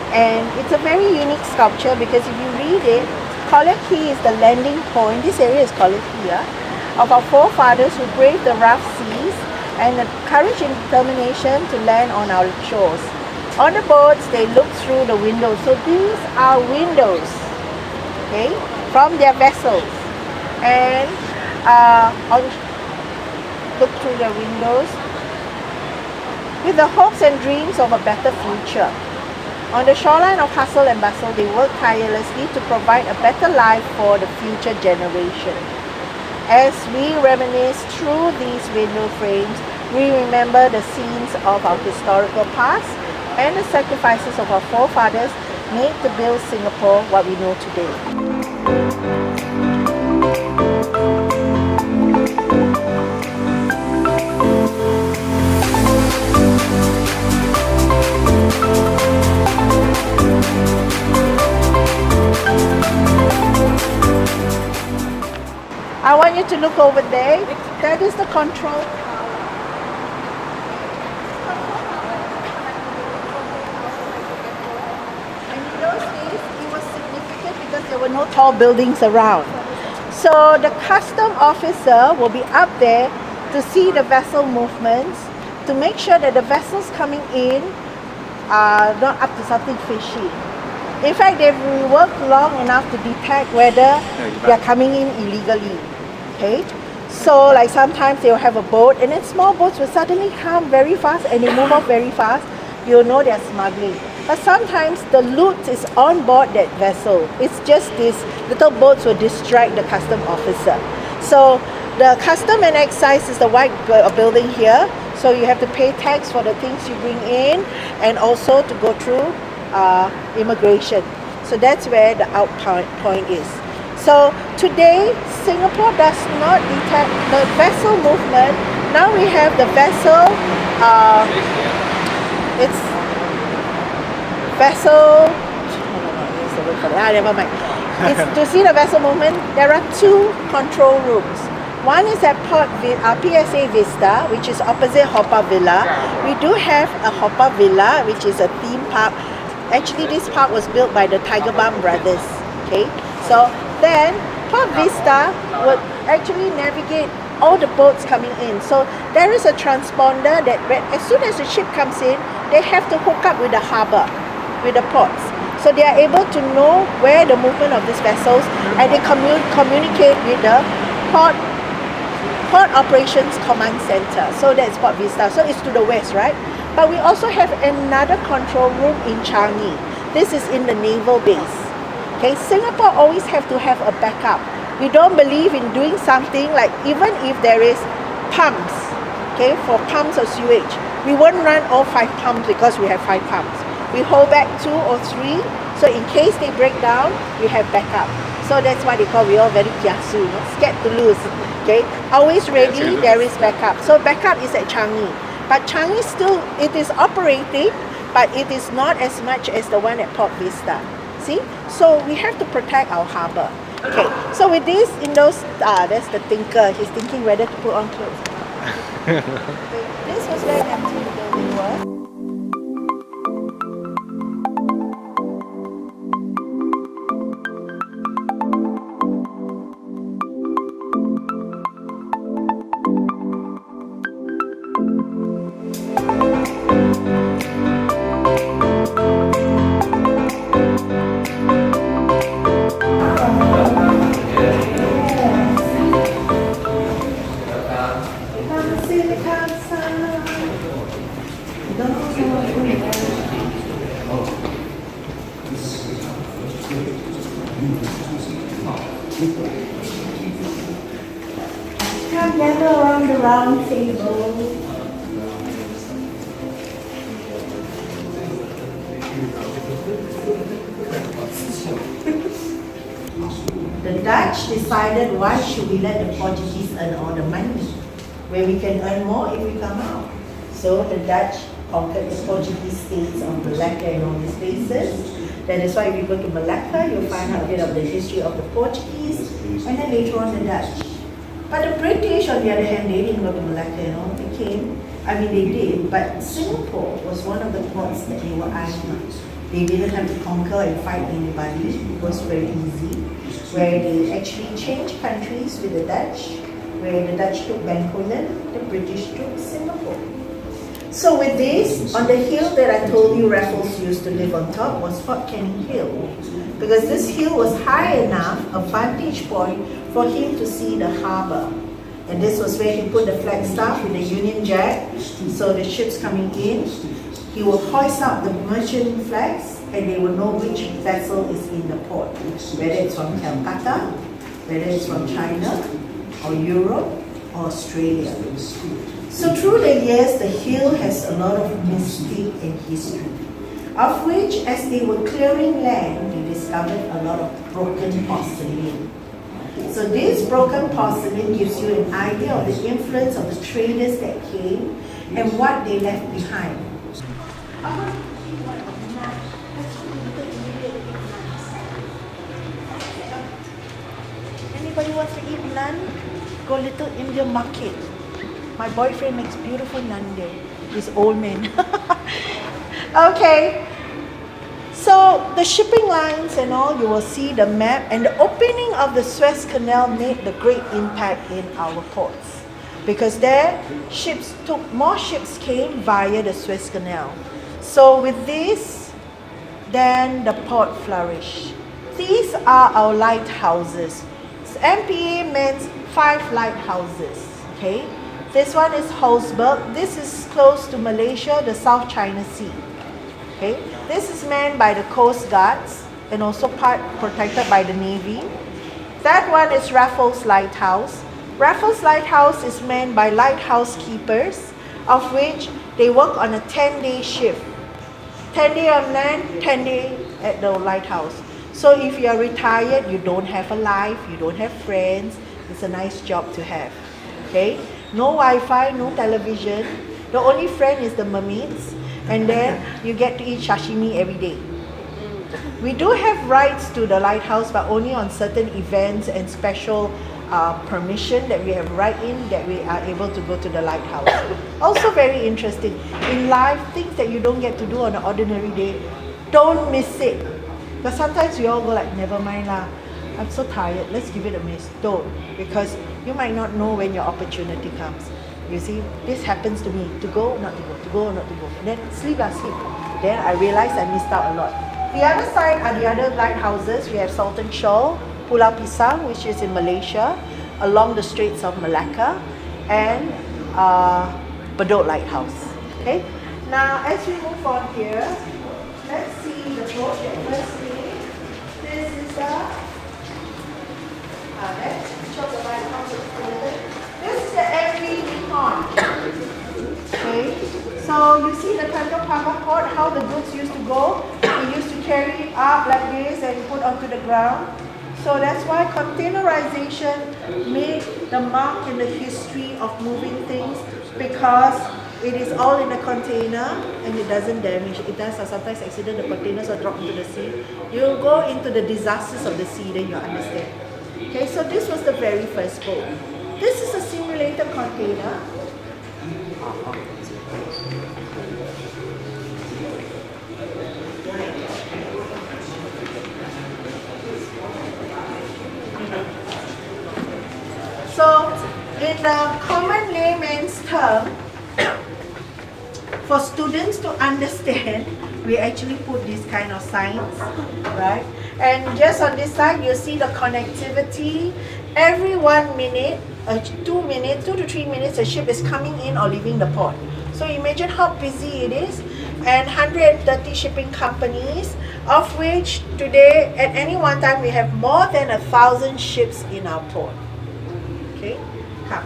Speaker 1: And it's a very unique sculpture, because if you read it, Collier Key is the landing point. This area is Collier Key, of our forefathers who braved the rough seas and the courage and determination to land on our shores. On the boats, they look through the windows. So these are windows, okay, from their vessels. And look through the windows with the hopes and dreams of a better future. On the shoreline of hustle and bustle, they work tirelessly to provide a better life for the future generation. As we reminisce through these window frames, we remember the scenes of our historical past and the sacrifices of our forefathers made to build Singapore what we know today. I want you to look over there. That is the control tower. And in those days, it was significant because there were no tall buildings around. So the custom officer will be up there to see the vessel movements, to make sure that the vessels coming in are not up to something fishy. In fact, they've worked long enough to detect whether they are coming in illegally. Okay, so like sometimes they'll have a boat and then small boats will suddenly come very fast and they move off very fast. You'll know they're smuggling. But sometimes the loot is on board that vessel. It's just these little boats will distract the custom officer. So the custom and excise is the white building here. So you have to pay tax for the things you bring in and also to go through immigration. So that's where the out point is. So today, Singapore does not detect the vessel movement. Now we have the vessel, it's vessel, never mind. It's to see the vessel movement, there are two control rooms. One is at PSA Vista, which is opposite Haw Villa. We do have a Haw Villa, which is a theme park. Actually, this park was built by the Tiger Balm brothers. Okay, so then Port Vista would actually navigate all the boats coming in. So there is a transponder that as soon as the ship comes in, they have to hook up with the harbour, with the ports. So they are able to know where the movement of these vessels, and they communicate with the Port Operations Command Center. So that's Port Vista. So it's to the west, right? But we also have another control room in Changi. This is in the naval base. Okay, Singapore always have to have a backup. We don't believe in doing something like even if there is pumps, okay, for pumps of sewage, we won't run all 5 pumps because we have 5 pumps. We hold back 2 or 3, so in case they break down, we have backup. So that's why they call we all very kiasu, scared to lose. Okay, always ready, there is backup. So backup is at Changi. But Changi still, it is operating, but it is not as much as the one at Port Vista. See? So we have to protect our harbour. Okay, so with this, in those, that's the thinker. He's thinking whether to put on clothes or not. Okay, this was where NTU building was. Come gather around the round table. The Dutch decided why should we let the Portuguese earn all the money where we can earn more if we come out. So the Dutch conquered the Portuguese states of Malacca and all these places. That is why if you go to Malacca, you'll find out a bit of the history of the Portuguese and then later on the Dutch. But the British, on the other hand, they didn't go to Malacca and all. They came I mean, they did, but Singapore was one of the ports that they were eyeing. They didn't have to conquer and fight anybody. It was very easy. Where they actually changed countries with the Dutch, where the Dutch took Bencoolen, the British took Singapore. So with this, on the hill that I told you Raffles used to live on top was Fort Canning Hill. Because this hill was high enough, a vantage point, for him to see the harbour. And this was where he put the flagstaff with the Union Jack, so the ships coming in, he will hoist up the merchant flags and they will know which vessel is in the port, whether it's from Calcutta, whether it's from China, or Europe, or Australia. So through the years, the hill has a lot of mystic and history, of which, as they were clearing land, they discovered a lot of broken porcelain. So this broken porcelain gives you an idea of the influence of the traders that came and what they left behind. Anybody wants to eat naan? Go Little India Market. My boyfriend makes beautiful naan there. This old man. Okay. So the shipping lines and all, you will see the map, and the opening of the Suez Canal made the great impact in our ports, because there more ships came via the Suez Canal. So with this, then the port flourished. These are our lighthouses. So MPA means 5 lighthouses. Okay, this one is Holsberg. This is close to Malaysia, the South China Sea. Okay, this is manned by the Coast Guards and also part protected by the Navy. That one is Raffles Lighthouse. Raffles Lighthouse is manned by lighthouse keepers, of which they work on a 10-day shift. 10 day on land, 10 day at the lighthouse. So if you are retired, you don't have a life, you don't have friends, it's a nice job to have. Okay, no Wi-Fi, no television. The only friend is the mermaids, and then you get to eat sashimi every day. We do have rights to the lighthouse, but only on certain events and special permission that we have right in, that we are able to go to the lighthouse. Also very interesting. In life, things that you don't get to do on an ordinary day, don't miss it. Because sometimes we all go like, never mind lah, I'm so tired, let's give it a miss. Don't, because you might not know when your opportunity comes. You see, this happens to me, to go, not to go, to go, not to go. And then sleep. Then I realized I missed out a lot. The other side are the other lighthouses. We have Sultan Shoal, Pulau Pisang, which is in Malaysia, along the Straits of Malacca, and Bedok Lighthouse. Okay. Now, as we move on here, let's see the boat that first came. This is the let's show the lighthouse of Fullerton. This is the MV Nikon. Okay. So you see the Tanjong Pagar port, how the goods used to go. We used to carry it up like this and put onto the ground. So that's why containerization made the mark in the history of moving things, because it is all in a container and it doesn't damage. It does sometimes accident, the containers are dropped into the sea. You'll go into the disasters of the sea, then you'll understand. Okay, so this was the very first boat. This is a simulated container. So, in the common layman's term, for students to understand, we actually put these kind of signs, right? And just on this side, you see the connectivity. Every 1 minute, 2 minutes, 2 to 3 minutes, a ship is coming in or leaving the port. So imagine how busy it is. And 130 shipping companies, of which today, at any one time, we have more than 1,000 ships in our port. Okay, come.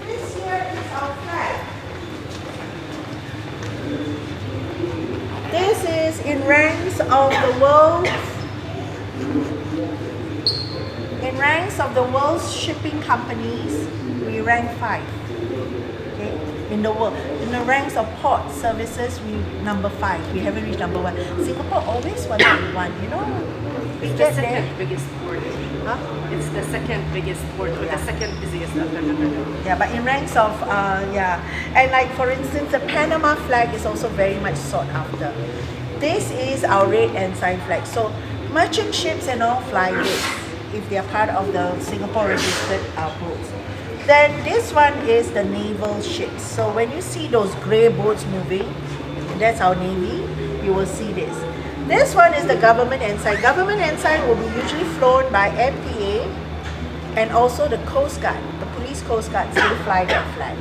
Speaker 1: This here is our flag. This is in ranks of the world's shipping companies. We rank 5. Okay, in the world. In the ranks of port services, we number 5. We haven't reached number 1. Singapore always wants to be 1, you know. we
Speaker 3: It's the
Speaker 1: get there,
Speaker 3: second biggest port.
Speaker 1: huh?
Speaker 3: It's the second biggest port, or
Speaker 1: Yeah.
Speaker 3: the second busiest after Manila.
Speaker 1: Yeah, but in ranks of, and like for instance, the Panama flag is also very much sought after. This is our red ensign flag. So merchant ships and all fly this if they are part of the Singapore registered boats. Then this one is the naval ships. So when you see those grey boats moving, that's our navy. You will see this. This one is the government ensign. Government ensign will be usually flown by MPA and also the Coast Guard, the police Coast Guards, they fly that flag.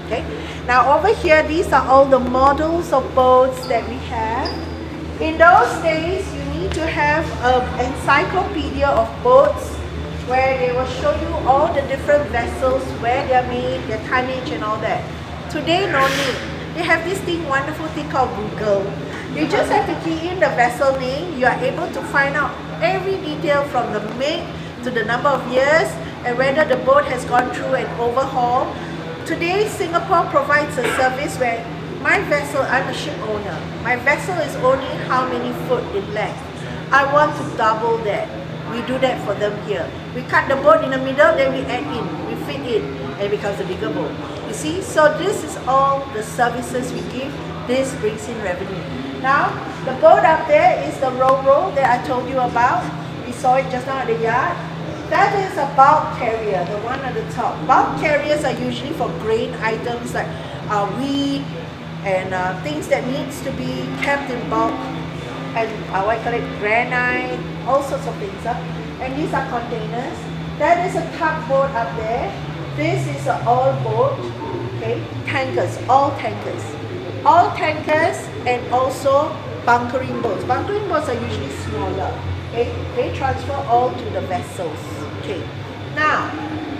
Speaker 1: Okay. Now over here, these are all the models of boats that we have. In those days, you need to have an encyclopedia of boats where they will show you all the different vessels, where they're made, their tonnage and all that. Today, no need. They have this wonderful thing called Google. You just have to key in the vessel name. You are able to find out every detail from the make to the number of years and whether the boat has gone through an overhaul. Today, Singapore provides a service where my vessel, I'm a ship owner. My vessel is only how many foot in length. I want to double that. We do that for them here. We cut the boat in the middle, then we add in, we fit in, and it becomes a bigger boat. You see, so this is all the services we give. This brings in revenue. Now, the boat up there is the Ro-Ro that I told you about. We saw it just now at the yard. That is a bulk carrier, the one at the top. Bulk carriers are usually for grain items like wheat and things that needs to be kept in bulk, and what I call it, granite, all sorts of things. And these are containers. That is a tugboat up there. This is an all boat, okay, tankers, all tankers. All tankers and also bunkering boats. Bunkering boats are usually smaller. Okay? They transfer all to the vessels. Okay. Now,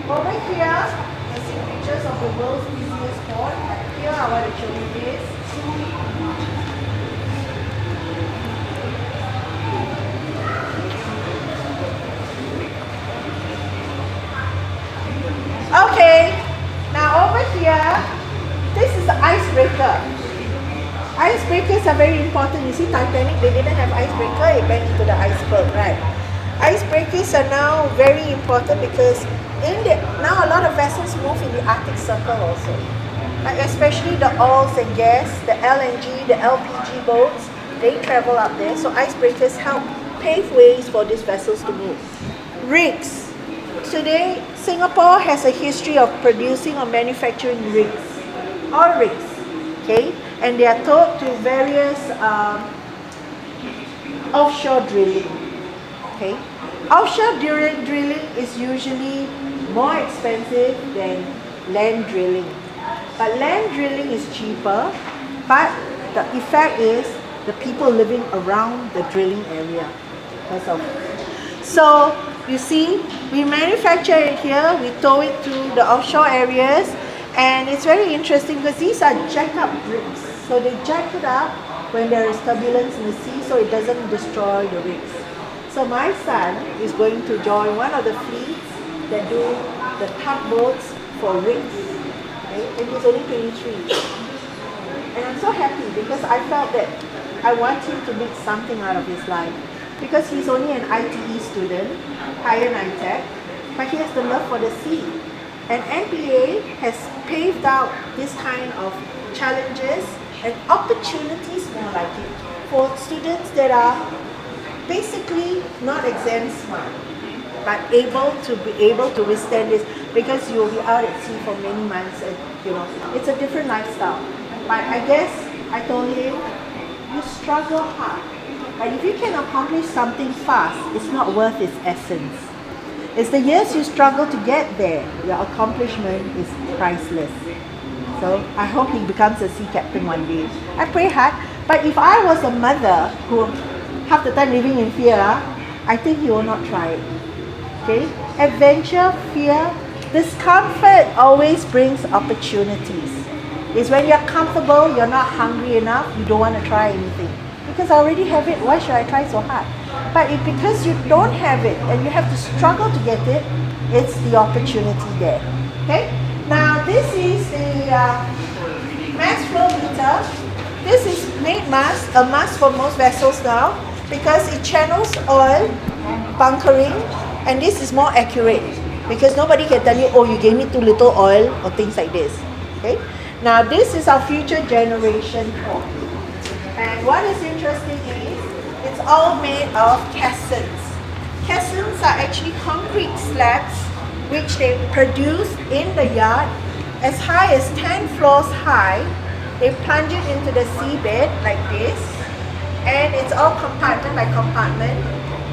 Speaker 1: over here, you see pictures of the world's busiest port. Here, I want to show you this. Okay. Now over here, this is the icebreaker. Icebreakers are very important. You see Titanic, they didn't have icebreaker, it went into the iceberg, right? Icebreakers are now very important because now a lot of vessels move in the Arctic Circle also. Like especially the oils and gas, the LNG, the LPG boats, they travel up there. So icebreakers help pave ways for these vessels to move. Rigs. Today, Singapore has a history of producing or manufacturing rigs. All rigs. Okay? And they are towed to various offshore drilling. Okay? Offshore drilling is usually more expensive than land drilling. But land drilling is cheaper, but the effect is the people living around the drilling area. So, you see, we manufacture it here, we tow it to the offshore areas, and it's very interesting because these are jack-up rigs. So they jack it up when there is turbulence in the sea so it doesn't destroy the rigs. So my son is going to join one of the fleets that do the tugboats for rigs. Okay? And he's only 23. And I'm so happy because I felt that I want him to make something out of his life. Because he's only an ITE student, higher NITEC, but he has the love for the sea. And NPA has paved out this kind of challenges and opportunities, more like it, for students that are basically not exam smart, but able to withstand this, because you'll be out at sea for many months, and it's a different lifestyle. But I guess I told him, you struggle hard, but if you can accomplish something fast, it's not worth its essence. It's the years you struggle to get there, your accomplishment is priceless. So I hope he becomes a sea captain one day. I pray hard, but if I was a mother who half the time living in fear, I think he will not try it. Okay? Adventure, fear, discomfort always brings opportunities. It's when you're comfortable, you're not hungry enough, you don't want to try anything. Because I already have it, why should I try so hard? But because you don't have it and you have to struggle to get it, it's the opportunity there. Okay? Now this is the mass flow meter. This is made a must for most vessels now because it channels oil bunkering, and this is more accurate because nobody can tell you, oh, you gave me too little oil or things like this. Okay. Now this is our future generation port. And what is interesting is it's all made of caissons. Caissons are actually concrete slabs which they produce in the yard as high as 10 floors high. They plunge it into the seabed like this, and it's all compartment by compartment.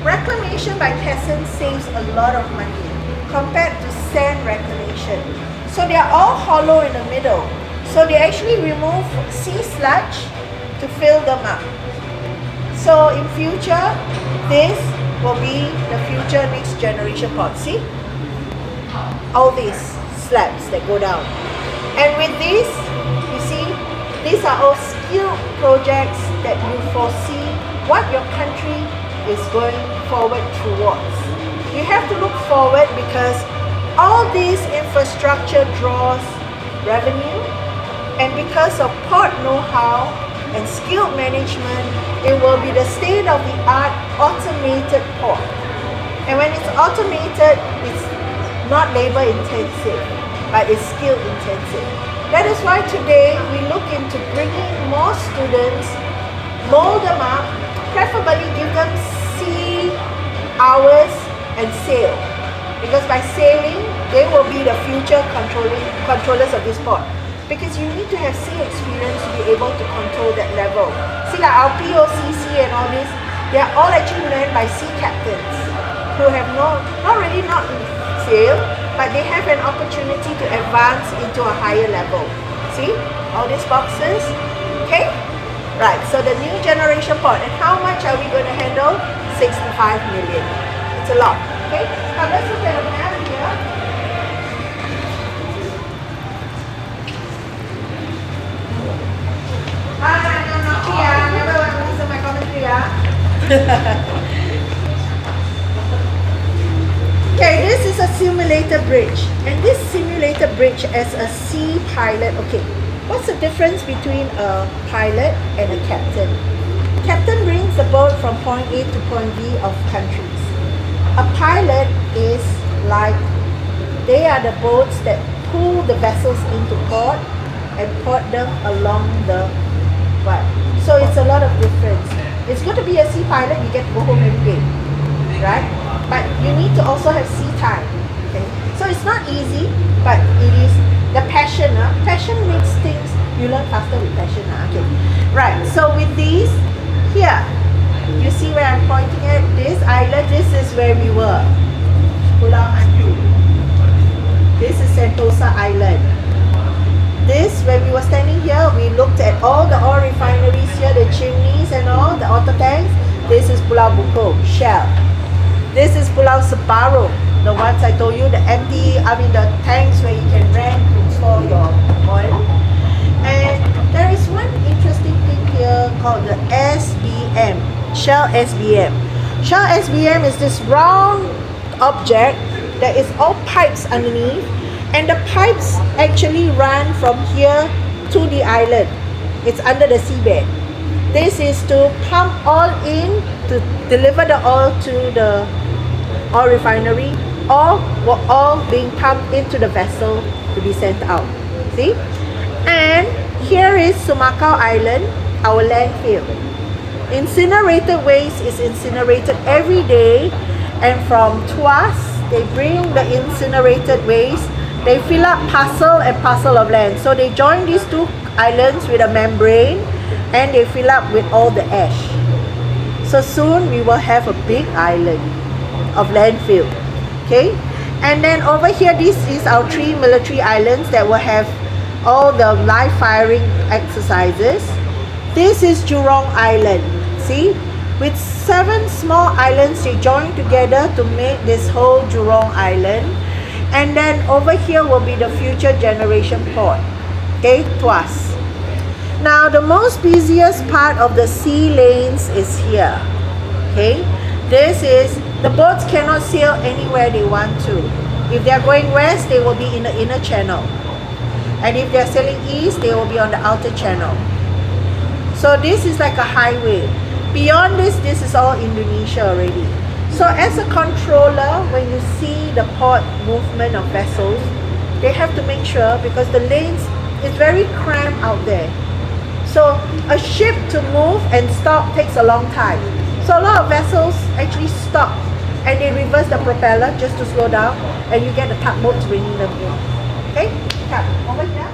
Speaker 1: Reclamation by caisson saves a lot of money compared to sand reclamation. So they are all hollow in the middle. So they actually remove sea sludge to fill them up. So in future, this will be the future next generation port. See? All these slabs that go down. And with this, you see, these are all skilled projects that you foresee what your country is going forward towards. You have to look forward because all this infrastructure draws revenue, and because of port know-how and skilled management, it will be the state-of-the-art automated port. And when it's automated, it's not labor intensive, but it's skill intensive. That is why today we look into bringing more students, mold them up, preferably give them sea hours and sail. Because by sailing, they will be the future controllers of this port. Because you need to have sea experience to be able to control that level. See, like our POCC and all this, they are all actually learned by sea captains who have not sail, but they have an opportunity to advance into a higher level. See, all these boxes, okay? Right, so the new generation port, and how much are we going to handle? 65 million. It's a lot, okay? Now let's look at a map here. Okay, this is a simulator bridge, and this simulator bridge as a sea pilot. Okay, what's the difference between a pilot and a captain? Captain brings the boat from point A to point B of countries. A pilot is like, they are the boats that pull the vessels into port and port them along the what? So it's a lot of difference. It's good to be a sea pilot, you get to go home every day, right? But you need to also have sea time. Okay? So it's not easy, but it is the passion. Passion makes things, you learn faster with passion. Okay. Right, so with these, here, you see where I'm pointing at? This island, this is where we were. Pulau Hantu. This is Sentosa Island. This, when we were standing here, we looked at all the oil refineries here, the chimneys and all, the auto tanks. This is Pulau Buko, Shell. This is Pulau Separuh, the ones I told you, the the tanks where you can rent to store your oil. And there is one interesting thing here called the SBM, Shell SBM. Shell SBM is this round object that is all pipes underneath. And the pipes actually run from here to the island. It's under the seabed. This is to pump oil in to deliver the oil to the oil refinery, or oil being pumped into the vessel to be sent out. See? And here is Sumukha Island, our landfill. Incinerated waste is incinerated every day, and from Tuas, they bring the incinerated waste. They fill up parcel and parcel of land. So they join these two islands with a membrane, and they fill up with all the ash. So soon we will have a big island of landfill. Okay? And then over here, this is our 3 military islands that will have all the live firing exercises. This is Jurong Island. See? With 7 small islands, they join together to make this whole Jurong Island. And then over here will be the future generation port. Okay, Tuas. Now the most busiest part of the sea lanes is here. Okay, this is, the boats cannot sail anywhere they want to. If they are going west, they will be in the inner channel. And if they are sailing east, they will be on the outer channel. So this is like a highway. Beyond this, this is all Indonesia already. So as a controller, when you see the port movement of vessels, they have to make sure, because the lanes is very cramped out there. So a ship to move and stop takes a long time. So a lot of vessels actually stop and they reverse the propeller just to slow down, and you get the tugboats bringing them in. Okay? Come over here.